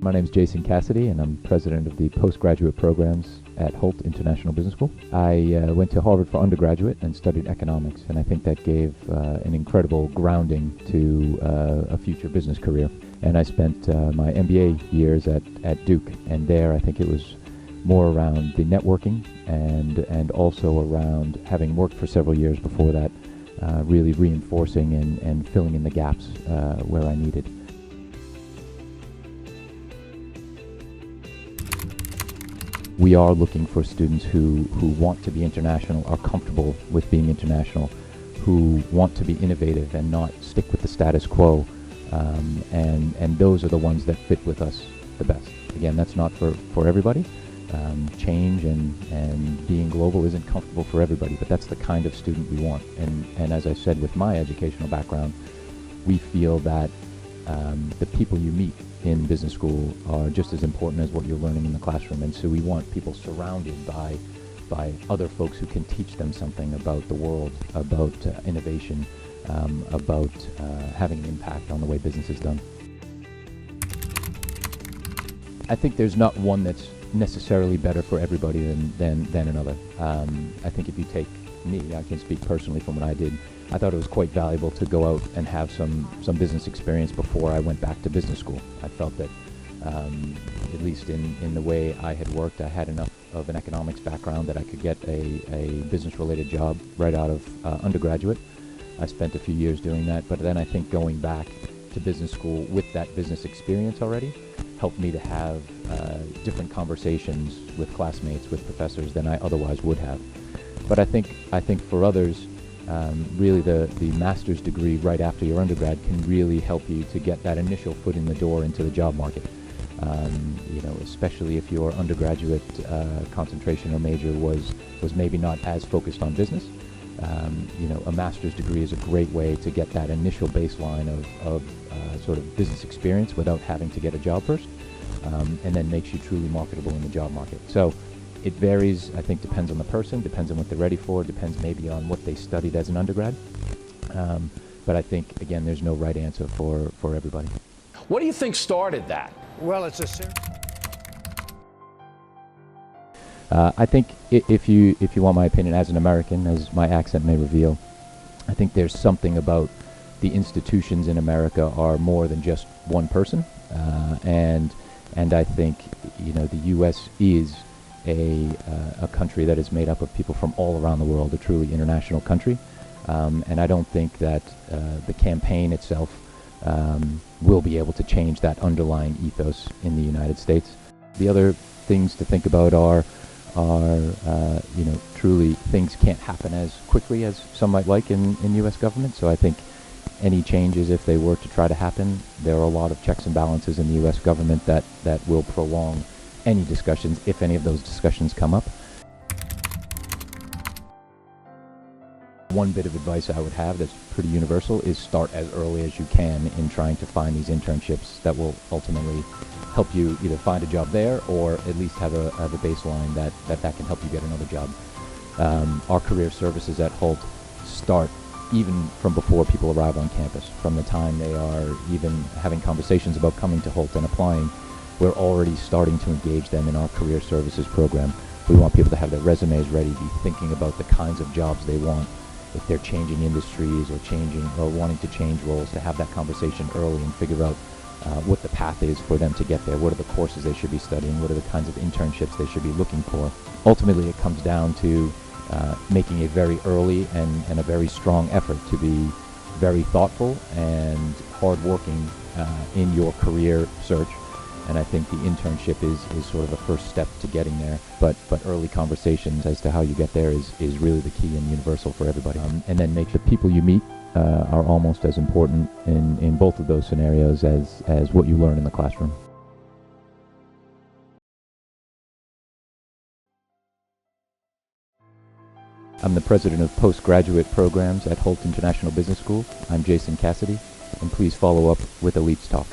My name is Jason Cassidy, and I'm president of the postgraduate programs at Hult International Business School. I went to Harvard for undergraduate and studied economics, and I think that gave an incredible grounding to a future business career. And I spent my MBA years at Duke, and there I think it was more around the networking and also around, having worked for several years before that, really reinforcing and filling in the gaps where I needed. We are looking for students who want to be international, are comfortable with being international, who want to be innovative and not stick with the status quo, and those are the ones that fit with us the best. Again, that's not for everybody. Change and being global isn't comfortable for everybody, but that's the kind of student we want. And as I said, with my educational background, we feel that the people you meet in business school are just as important as what you're learning in the classroom, and so we want people surrounded by other folks who can teach them something about the world, about innovation, about having an impact on the way business is done. I think there's not one that's necessarily better for everybody than another. I think if you take me, I can speak personally from what I did. I thought it was quite valuable to go out and have some business experience before I went back to business school. I felt that, at least in the way I had worked, I had enough of an economics background that I could get a business-related job right out of undergraduate. I spent a few years doing that, but then I think going back to business school with that business experience already helped me to have different conversations with classmates, with professors than I otherwise would have. But I think for others, really the master's degree right after your undergrad can really help you to get that initial foot in the door into the job market. Especially if your undergraduate concentration or major was maybe not as focused on business. A master's degree is a great way to get that initial baseline of sort of business experience without having to get a job first, and then makes you truly marketable in the job market. So it varies, I think, depends on the person, depends on what they're ready for, depends maybe on what they studied as an undergrad. But I think, again, there's no right answer for everybody. What do you think started that? Well, it's I think if you want my opinion as an American, as my accent may reveal, I think there's something about the institutions in America are more than just one person, and I think the U.S. is a country that is made up of people from all around the world, a truly international country, and I don't think that the campaign itself will be able to change that underlying ethos in the United States. The other things to think about are truly things can't happen as quickly as some might like in U.S. government. So I think any changes, if they were to try to happen, there are a lot of checks and balances in the U.S. government that will prolong any discussions, if any of those discussions come up. One bit of advice I would have that's pretty universal is start as early as you can in trying to find these internships that will ultimately help you either find a job there or at least have a baseline that can help you get another job. Our career services at Hult start even from before people arrive on campus. From the time they are even having conversations about coming to Hult and applying, we're already starting to engage them in our career services program. We want people to have their resumes ready, be thinking about the kinds of jobs they want. If they're changing industries or wanting to change roles, to have that conversation early and figure out what the path is for them to get there. What are the courses they should be studying? What are the kinds of internships they should be looking for? Ultimately, it comes down to making a very early and a very strong effort to be very thoughtful and hardworking in your career search. And I think the internship is sort of the first step to getting there. But early conversations as to how you get there is really the key and universal for everybody. And then make the people you meet are almost as important in both of those scenarios as what you learn in the classroom. I'm the president of postgraduate programs at Hult International Business School. I'm Jason Cassidy, and please follow up with Elites Talk.